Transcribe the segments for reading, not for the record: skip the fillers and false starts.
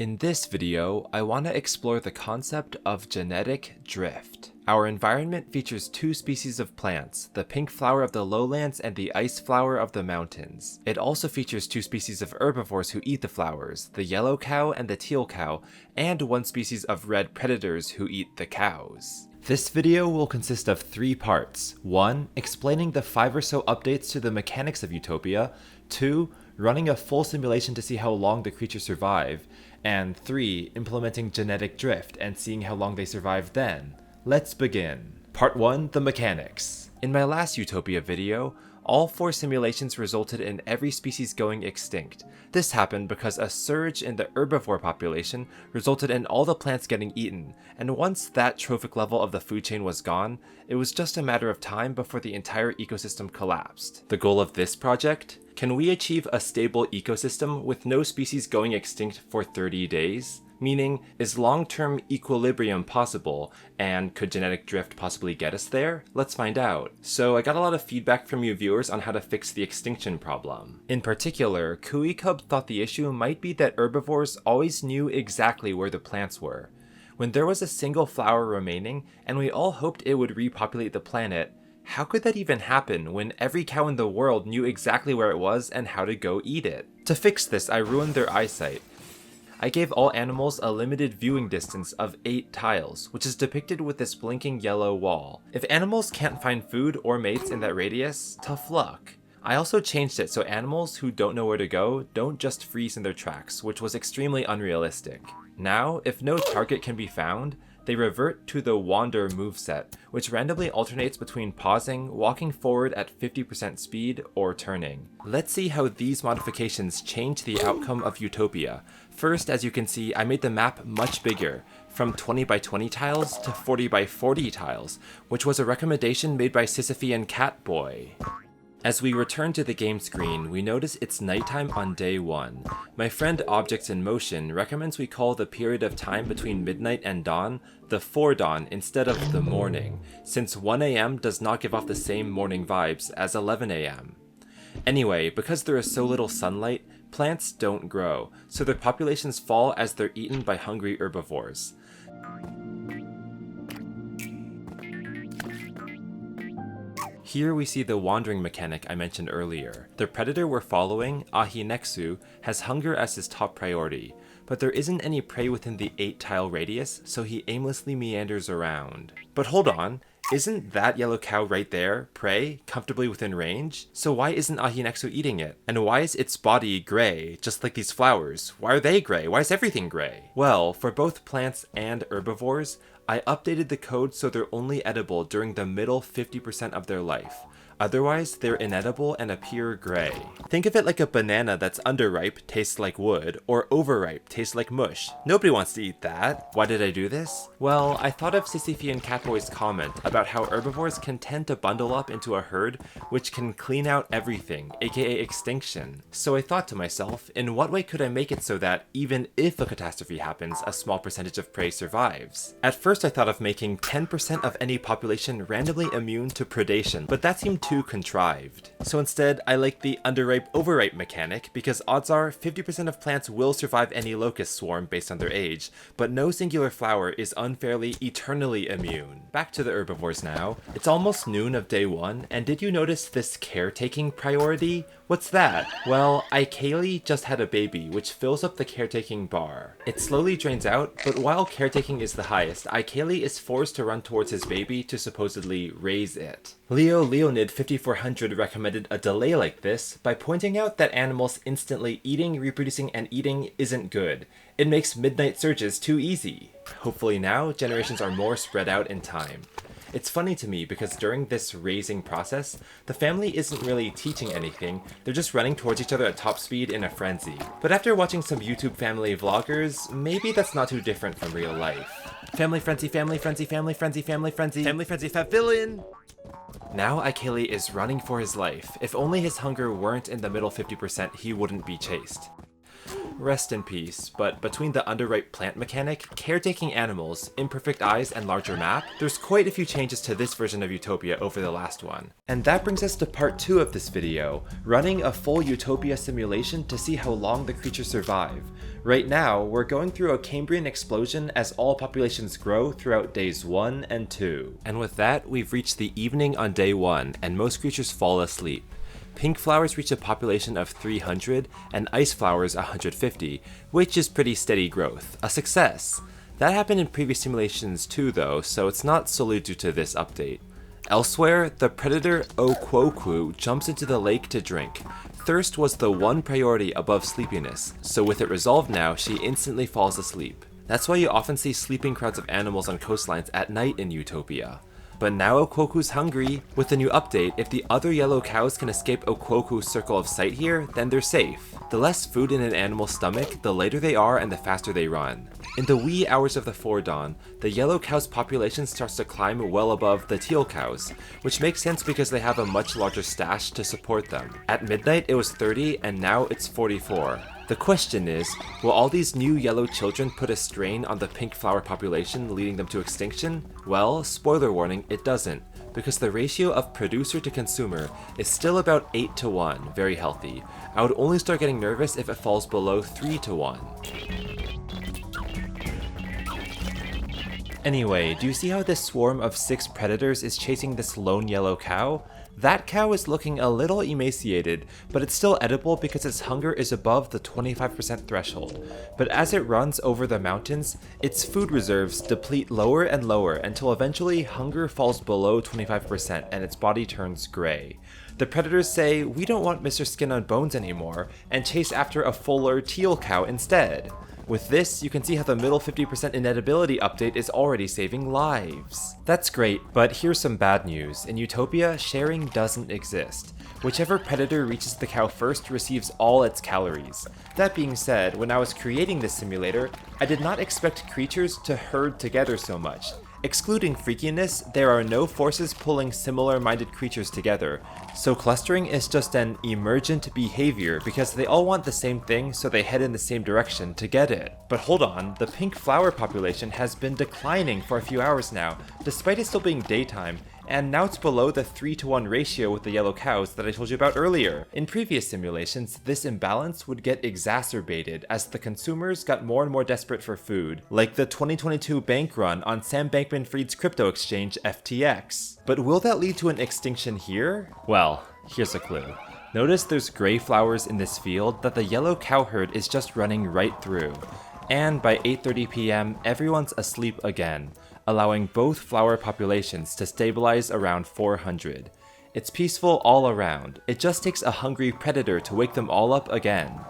In this video, I want to explore the concept of genetic drift. Our environment features two species of plants, the pink flower of the lowlands and the ice flower of the mountains. It also features two species of herbivores who eat the flowers, the yellow cow and the teal cow, and one species of red predators who eat the cows. This video will consist of 3 parts. 1. Explaining the 5 or so updates to the mechanics of Utopia. 2. Running a full simulation to see how long the creatures survive. And 3. Implementing genetic drift and seeing how long they survive then. Let's begin. Part 1. The mechanics. In my last Utopia video, all 4 simulations resulted in every species going extinct. This happened because a surge in the herbivore population resulted in all the plants getting eaten, and once that trophic level of the food chain was gone, it was just a matter of time before the entire ecosystem collapsed. The goal of this project? Can we achieve a stable ecosystem with no species going extinct for 30 days? Meaning, is long-term equilibrium possible, and could genetic drift possibly get us there? Let's find out. So I got a lot of feedback from you viewers on how to fix the extinction problem. In particular, Kui Cub thought the issue might be that herbivores always knew exactly where the plants were. When there was a single flower remaining, and we all hoped it would repopulate the planet, how could that even happen when every cow in the world knew exactly where it was and how to go eat it? To fix this, I ruined their eyesight. I gave all animals a limited viewing distance of 8 tiles, which is depicted with this blinking yellow wall. If animals can't find food or mates in that radius, tough luck. I also changed it so animals who don't know where to go don't just freeze in their tracks, which was extremely unrealistic. Now, if no target can be found, they revert to the Wander moveset, which randomly alternates between pausing, walking forward at 50% speed, or turning. Let's see how these modifications change the outcome of Utopia. First, as you can see, I made the map much bigger, from 20 by 20 tiles to 40 by 40 tiles, which was a recommendation made by Sisyphean Catboy. As we return to the game screen, we notice it's nighttime on day 1. My friend Objects in Motion recommends we call the period of time between midnight and dawn the foredawn instead of the morning, since 1 AM does not give off the same morning vibes as 11 AM. Anyway, because there is so little sunlight, plants don't grow, so their populations fall as they're eaten by hungry herbivores. Here we see the wandering mechanic I mentioned earlier. The predator we're following, Ahinexu, has hunger as his top priority, but there isn't any prey within the 8-tile radius, so he aimlessly meanders around. But hold on, isn't that yellow cow right there, prey, comfortably within range? So why isn't Ahinexu eating it? And why is its body gray, just like these flowers? Why are they gray? Why is everything gray? Well, for both plants and herbivores, I updated the code so they're only edible during the middle 50% of their life. Otherwise, they're inedible and appear gray. Think of it like a banana that's underripe, tastes like wood, or overripe, tastes like mush. Nobody wants to eat that. Why did I do this? Well, I thought of Sisyphean Catboy's comment about how herbivores can tend to bundle up into a herd which can clean out everything, aka extinction. So I thought to myself, in what way could I make it so that, even if a catastrophe happens, a small percentage of prey survives? At first I thought of making 10% of any population randomly immune to predation, but that seemed too contrived. So instead, I like the underripe overripe mechanic because odds are 50% of plants will survive any locust swarm based on their age, but no singular flower is unfairly eternally immune. Back to the herbivores now. It's almost noon of day 1, and did you notice this caretaking priority? What's that? Well, Ikeli just had a baby, which fills up the caretaking bar. It slowly drains out, but while caretaking is the highest, Ikeli is forced to run towards his baby to supposedly raise it. Leo Leonid 5400 recommended a delay like this by pointing out that animals instantly eating, reproducing, and eating isn't good. It makes midnight surges too easy. Hopefully now, generations are more spread out in time. It's funny to me because during this raising process, the family isn't really teaching anything, they're just running towards each other at top speed in a frenzy. But after watching some YouTube family vloggers, maybe that's not too different from real life. Family frenzy, family frenzy, family frenzy, family frenzy, family frenzy, fat villain! Now Ikeli is running for his life. If only his hunger weren't in the middle 50%, he wouldn't be chased. Rest in peace, but between the underripe plant mechanic, caretaking animals, imperfect eyes, and larger map, there's quite a few changes to this version of Utopia over the last one. And that brings us to part 2 of this video, running a full Utopia simulation to see how long the creatures survive. Right now, we're going through a Cambrian explosion as all populations grow throughout days 1 and 2. And with that, we've reached the evening on day 1, and most creatures fall asleep. Pink flowers reach a population of 300, and ice flowers 150, which is pretty steady growth. A success! That happened in previous simulations too though, so it's not solely due to this update. Elsewhere, the predator Okwoku jumps into the lake to drink. Thirst was the one priority above sleepiness, so with it resolved now, she instantly falls asleep. That's why you often see sleeping crowds of animals on coastlines at night in Utopia. But now Okwoku's hungry. With the new update, if the other yellow cows can escape Okwoku's circle of sight here, then they're safe. The less food in an animal's stomach, the lighter they are and the faster they run. In the wee hours of the foredawn, the yellow cow's population starts to climb well above the teal cows, which makes sense because they have a much larger stash to support them. At midnight it was 30 and now it's 44. The question is, will all these new yellow children put a strain on the pink flower population, leading them to extinction? Well, spoiler warning, it doesn't, because the ratio of producer to consumer is still about 8 to 1, very healthy. I would only start getting nervous if it falls below 3 to 1. Anyway, do you see how this swarm of 6 predators is chasing this lone yellow cow? That cow is looking a little emaciated, but it's still edible because its hunger is above the 25% threshold. But as it runs over the mountains, its food reserves deplete lower and lower until eventually hunger falls below 25% and its body turns gray. The predators say, "We don't want Mr. Skin on Bones anymore," and chase after a fuller teal cow instead. With this, you can see how the middle 50% inedibility update is already saving lives. That's great, but here's some bad news. In Utopia, sharing doesn't exist. Whichever predator reaches the cow first receives all its calories. That being said, when I was creating this simulator, I did not expect creatures to herd together so much. Excluding freakiness, there are no forces pulling similar-minded creatures together, so clustering is just an emergent behavior because they all want the same thing, so they head in the same direction to get it. But hold on, the pink flower population has been declining for a few hours now, despite it still being daytime, and now it's below the 3 to 1 ratio with the yellow cows that I told you about earlier. In previous simulations, this imbalance would get exacerbated as the consumers got more and more desperate for food, like the 2022 bank run on Sam Bankman-Fried's crypto exchange FTX. But will that lead to an extinction here? Well, here's a clue. Notice there's gray flowers in this field that the yellow cow herd is just running right through. And by 8:30 p.m., everyone's asleep again, allowing both flower populations to stabilize around 400. It's peaceful all around. It just takes a hungry predator to wake them all up again.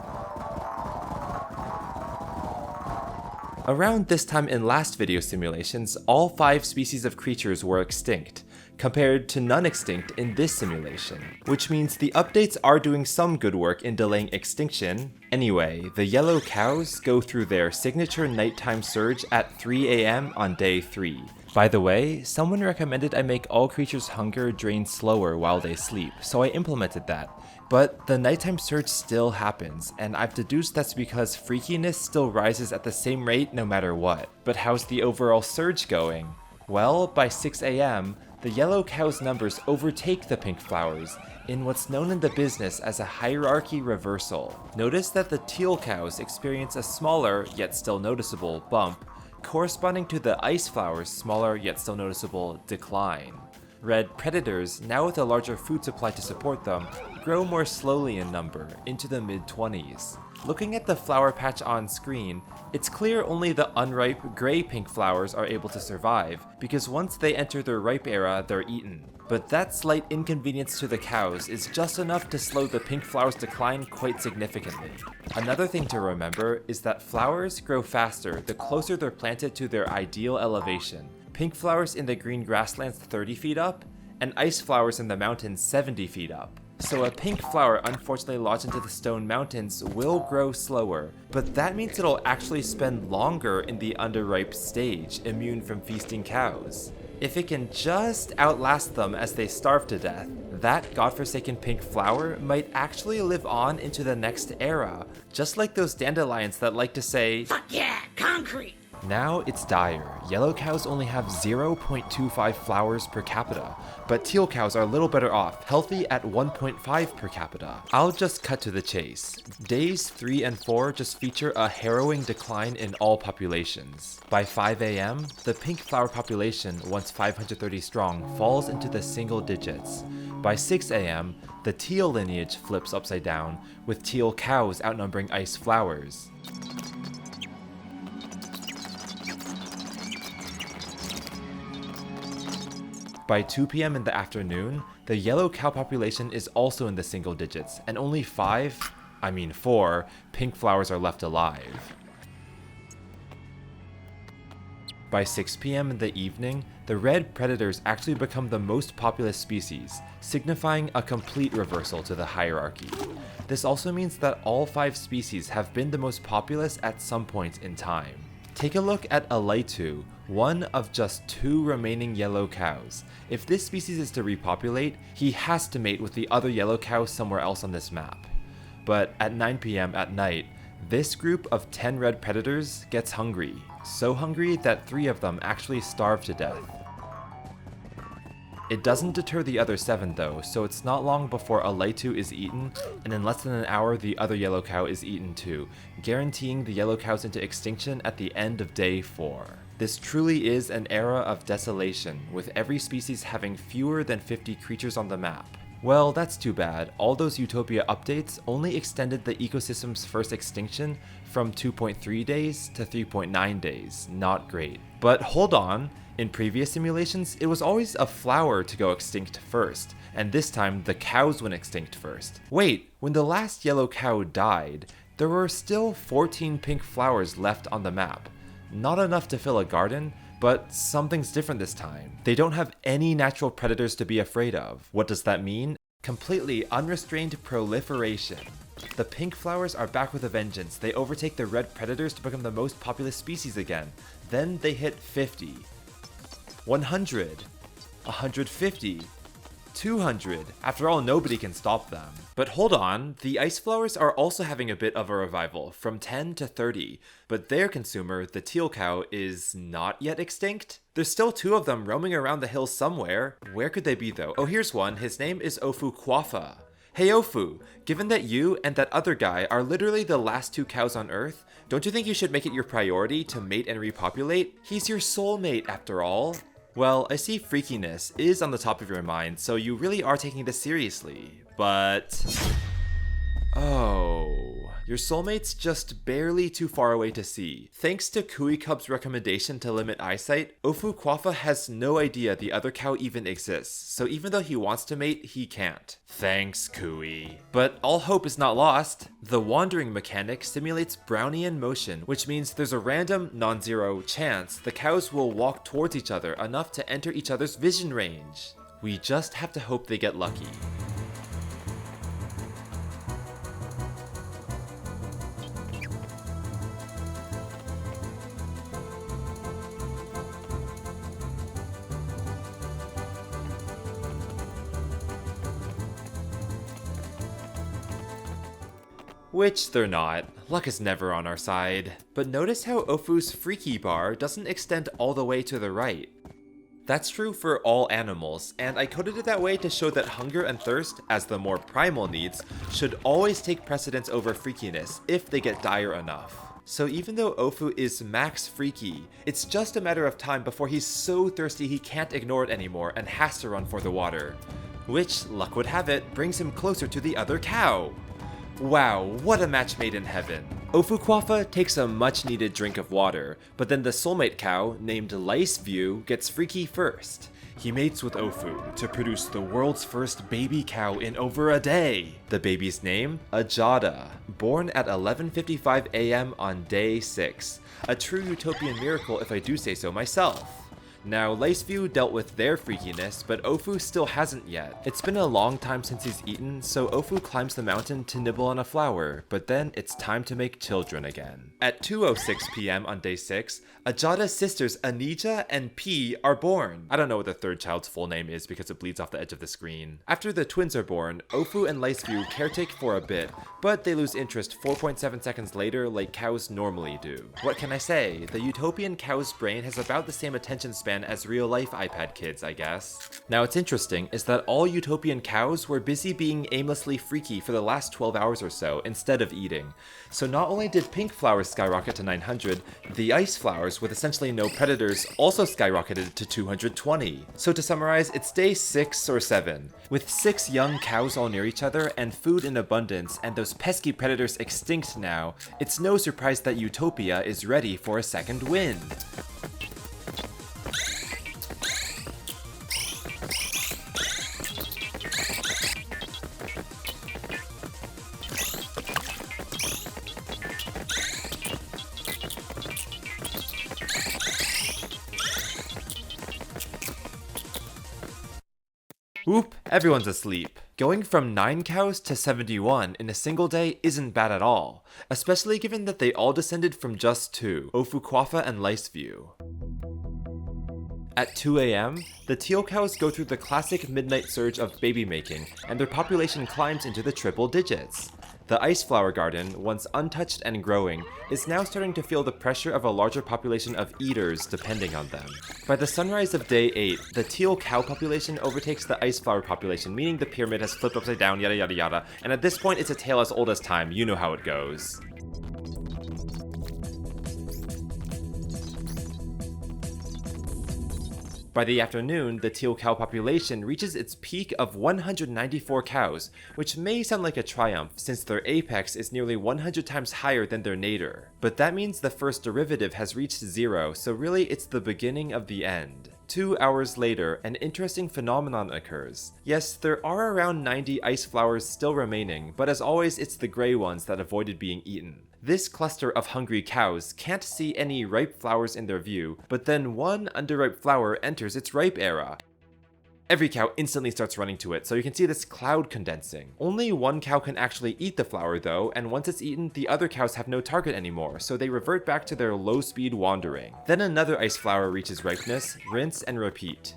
Around this time in last video simulations, all 5 species of creatures were extinct, compared to none extinct in this simulation, which means the updates are doing some good work in delaying extinction. Anyway, the yellow cows go through their signature nighttime surge at 3 AM on day 3. By the way, someone recommended I make all creatures' hunger drain slower while they sleep, so I implemented that. But the nighttime surge still happens, and I've deduced that's because freakiness still rises at the same rate no matter what. But how's the overall surge going? Well, by 6 AM, the yellow cow's numbers overtake the pink flowers, in what's known in the business as a hierarchy reversal. Notice that the teal cows experience a smaller, yet still noticeable, bump, corresponding to the ice flowers' smaller, yet still noticeable, decline. Red predators, now with a larger food supply to support them, grow more slowly in number, into the mid-20s. Looking at the flower patch on screen, it's clear only the unripe gray-pink flowers are able to survive, because once they enter their ripe era, they're eaten. But that slight inconvenience to the cows is just enough to slow the pink flowers' decline quite significantly. Another thing to remember is that flowers grow faster the closer they're planted to their ideal elevation. Pink flowers in the green grasslands 30 feet up, and ice flowers in the mountains 70 feet up. So a pink flower unfortunately lodged into the stone mountains will grow slower, but that means it'll actually spend longer in the underripe stage, immune from feasting cows. If it can just outlast them as they starve to death, that godforsaken pink flower might actually live on into the next era, just like those dandelions that like to say, "Fuck yeah, concrete!" Now it's dire. Yellow cows only have 0.25 flowers per capita, but teal cows are a little better off, healthy at 1.5 per capita. I'll just cut to the chase. Days 3 and 4 just feature a harrowing decline in all populations. By 5 AM, the pink flower population, once 530 strong, falls into the single digits. By 6 AM, the teal lineage flips upside down, with teal cows outnumbering ice flowers. By 2 PM in the afternoon, the yellow cow population is also in the single digits, and only 4 pink flowers are left alive. By 6 PM in the evening, the red predators actually become the most populous species, signifying a complete reversal to the hierarchy. This also means that all 5 species have been the most populous at some point in time. Take a look at Alaitu, one of just 2 remaining yellow cows. If this species is to repopulate, he has to mate with the other yellow cow somewhere else on this map. But at 9 PM at night, this group of 10 red predators gets hungry. So hungry that 3 of them actually starve to death. It doesn't deter the other 7 though, so it's not long before Alaitu is eaten, and in less than an hour the other yellow cow is eaten too, guaranteeing the yellow cows into extinction at the end of day 4. This truly is an era of desolation, with every species having fewer than 50 creatures on the map. Well, that's too bad. All those Utopia updates only extended the ecosystem's first extinction from 2.3 days to 3.9 days. Not great. But hold on. In previous simulations, it was always a flower to go extinct first, and this time the cows went extinct first. Wait, when the last yellow cow died, there were still 14 pink flowers left on the map. Not enough to fill a garden, but something's different this time. They don't have any natural predators to be afraid of. What does that mean? Completely unrestrained proliferation. The pink flowers are back with a vengeance. They overtake the red predators to become the most populous species again. Then they hit 50. 100, 150, 200. After all, nobody can stop them. But hold on, the ice flowers are also having a bit of a revival, from 10 to 30, but their consumer, the teal cow, is not yet extinct? There's still 2 of them roaming around the hills somewhere. Where could they be though? Oh, here's one. His name is Ofu Kwafa. Hey Ofu, given that you and that other guy are literally the last 2 cows on Earth, don't you think you should make it your priority to mate and repopulate? He's your soulmate after all. Well, I see freakiness is on the top of your mind, so you really are taking this seriously. But... oh... your soulmate's just barely too far away to see. Thanks to Kui Cub's recommendation to limit eyesight, Ofu Kwafa has no idea the other cow even exists, so even though he wants to mate, he can't. Thanks, Kui. But all hope is not lost. The wandering mechanic simulates Brownian motion, which means there's a random, non-zero chance the cows will walk towards each other enough to enter each other's vision range. We just have to hope they get lucky. Which they're not. Luck is never on our side. But notice how Ofu's freaky bar doesn't extend all the way to the right. That's true for all animals, and I coded it that way to show that hunger and thirst, as the more primal needs, should always take precedence over freakiness if they get dire enough. So even though Ofu is max freaky, it's just a matter of time before he's so thirsty he can't ignore it anymore and has to run for the water. Which, luck would have it, brings him closer to the other cow. Wow, what a match made in heaven. Ofu Kwafa takes a much needed drink of water, but then the soulmate cow, named Lice View, gets freaky first. He mates with Ofu to produce the world's first baby cow in over a day. The baby's name? Ajada, born at 11:55 AM on day 6. A true utopian miracle if I do say so myself. Now, Laceview dealt with their freakiness, but Ofu still hasn't yet. It's been a long time since he's eaten, so Ofu climbs the mountain to nibble on a flower, but then it's time to make children again. At 2:06 p.m. on day 6, Ajada's sisters Anija and P are born. I don't know what the third child's full name is because it bleeds off the edge of the screen. After the twins are born, Ofu and Laceview caretake for a bit, but they lose interest 4.7 seconds later like cows normally do. What can I say? The utopian cow's brain has about the same attention span as real-life iPad kids, I guess. Now what's interesting is that all utopian cows were busy being aimlessly freaky for the last 12 hours or so instead of eating. So not only did pink flowers skyrocket to 900, the ice flowers with essentially no predators also skyrocketed to 220. So to summarize, it's day 6 or 7. With 6 young cows all near each other and food in abundance and those pesky predators extinct now, it's no surprise that Utopia is ready for a second wind. Whoop, everyone's asleep. Going from 9 cows to 71 in a single day isn't bad at all, especially given that they all descended from just 2, Ofukwafa and Laceview. At 2 a.m., the teal cows go through the classic midnight surge of baby making, and their population climbs into the triple digits. The ice flower garden, once untouched and growing, is now starting to feel the pressure of a larger population of eaters depending on them. By the sunrise of day 8, the teal cow population overtakes the ice flower population, meaning the pyramid has flipped upside down, yada yada yada, and at this point it's a tale as old as time, you know how it goes. By the afternoon, the teal cow population reaches its peak of 194 cows, which may sound like a triumph since their apex is nearly 100 times higher than their nadir. But that means the first derivative has reached 0, so really it's the beginning of the end. 2 hours later, an interesting phenomenon occurs. Yes, there are around 90 ice flowers still remaining, but as always it's the gray ones that avoided being eaten. This cluster of hungry cows can't see any ripe flowers in their view, but then one underripe flower enters its ripe era. Every cow instantly starts running to it, so you can see this cloud condensing. Only one cow can actually eat the flower though, and once it's eaten, the other cows have no target anymore, so they revert back to their low-speed wandering. Then another ice flower reaches ripeness, rinse, and repeat.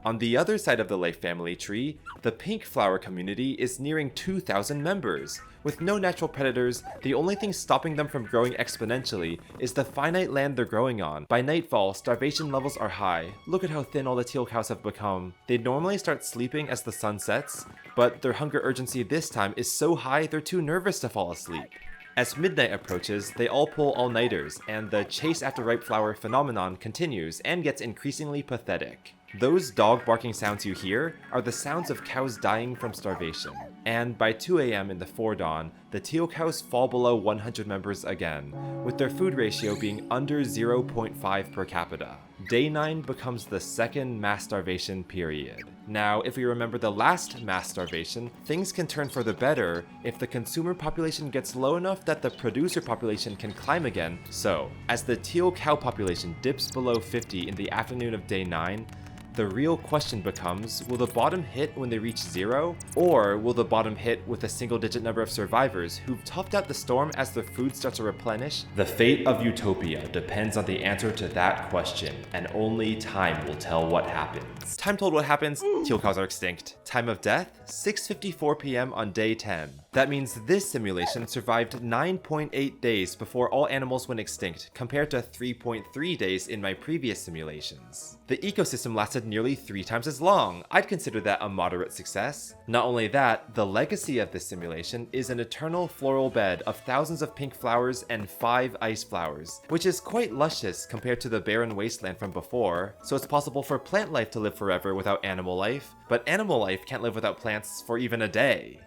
On the other side of the life family tree, the pink flower community is nearing 2,000 members. With no natural predators, the only thing stopping them from growing exponentially is the finite land they're growing on. By nightfall, starvation levels are high. Look at how thin all the teal cows have become. They normally start sleeping as the sun sets, but their hunger urgency this time is so high they're too nervous to fall asleep. As midnight approaches, they all pull all-nighters, and the chase after ripe flower phenomenon continues and gets increasingly pathetic. Those dog barking sounds you hear are the sounds of cows dying from starvation. And by 2 a.m. in the foredawn, the teal cows fall below 100 members again, with their food ratio being under 0.5 per capita. Day 9 becomes the second mass starvation period. Now, if we remember the last mass starvation, things can turn for the better if the consumer population gets low enough that the producer population can climb again. So, as the teal cow population dips below 50 in the afternoon of day 9, the real question becomes, will the bottom hit when they reach 0? Or will the bottom hit with a single-digit number of survivors who've toughed out the storm as their food starts to replenish? The fate of Utopia depends on the answer to that question, and only time will tell what happens. Time told what happens, teal cows are extinct. Time of death, 6:54 p.m. on day 10. That means this simulation survived 9.8 days before all animals went extinct, compared to 3.3 days in my previous simulations. The ecosystem lasted nearly 3 times as long. I'd consider that a moderate success. Not only that, the legacy of this simulation is an eternal floral bed of thousands of pink flowers and 5 ice flowers, which is quite luscious compared to the barren wasteland from before. So it's possible for plant life to live forever without animal life, but animal life can't live without plants for even a day.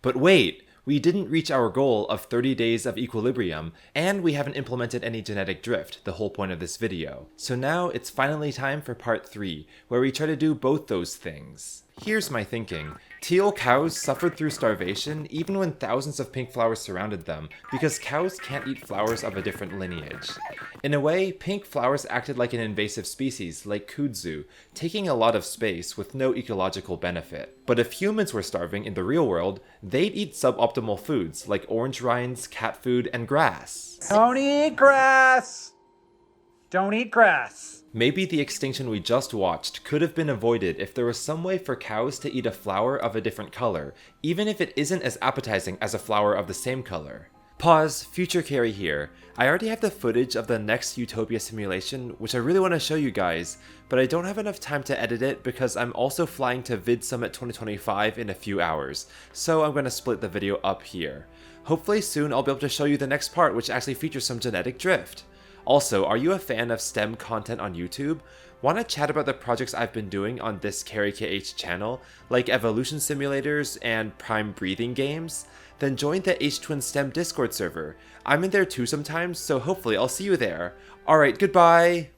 But wait, we didn't reach our goal of 30 days of equilibrium, and we haven't implemented any genetic drift, the whole point of this video. So now it's finally time for part 3, where we try to do both those things. Here's my thinking. Teal cows suffered through starvation even when thousands of pink flowers surrounded them, because cows can't eat flowers of a different lineage. In a way, pink flowers acted like an invasive species, like kudzu, taking a lot of space with no ecological benefit. But if humans were starving in the real world, they'd eat suboptimal foods like orange rinds, cat food, and grass. Don't eat grass! Don't eat grass! Maybe the extinction we just watched could have been avoided if there was some way for cows to eat a flower of a different color, even if it isn't as appetizing as a flower of the same color. Pause, future Carrie here. I already have the footage of the next Utopia simulation, which I really want to show you guys, but I don't have enough time to edit it because I'm also flying to Vid Summit 2025 in a few hours, so I'm going to split the video up here. Hopefully soon I'll be able to show you the next part, which actually features some genetic drift. Also, are you a fan of STEM content on YouTube? Want to chat about the projects I've been doing on this Carrie KH channel, like evolution simulators and prime breathing games? Then join the H-Twin STEM Discord server. I'm in there too sometimes, so hopefully I'll see you there. Alright, goodbye!